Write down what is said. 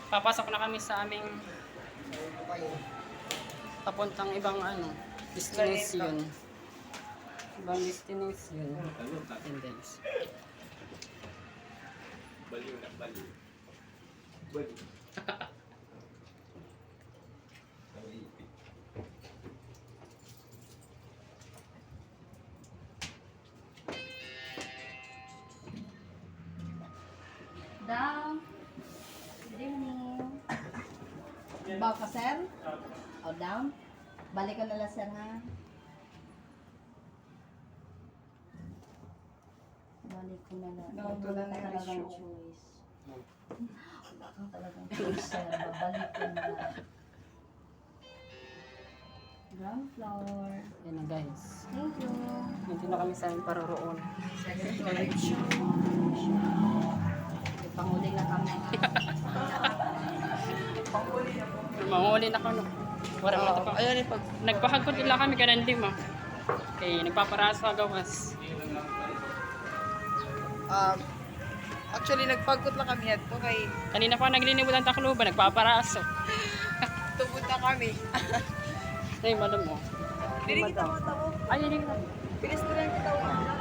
Papasok na kami sa aming papuntang ibang destination. Ibang destination. And guys. Baliw na, baliw. Baliw. Down. Good evening. Bawa ka, sir? O, down? Balik ko na lang, sir, ha? Balik ko na lang. Wala ka talagang choice. Wala kang talagang choice, sir. Babalik ko na lang. Ground floor. Yan na guys. Thank you. Hindi na kami sa aming paroroon. Second floor. Panghuli na kami. Manghuli na kami. Wala mo pa. Ayun, Nagpahagod nila kami kanandim ah. Okay, nagpaparasa gawas. actually, nagpagkot lang kami at kay Kanina pa naglilibot ang Tacloban, nagpaparaso. tubod na kami. Ay, madam mo. Dili kita mo tao. Ay, hindi na. Pilis na lang kita mo.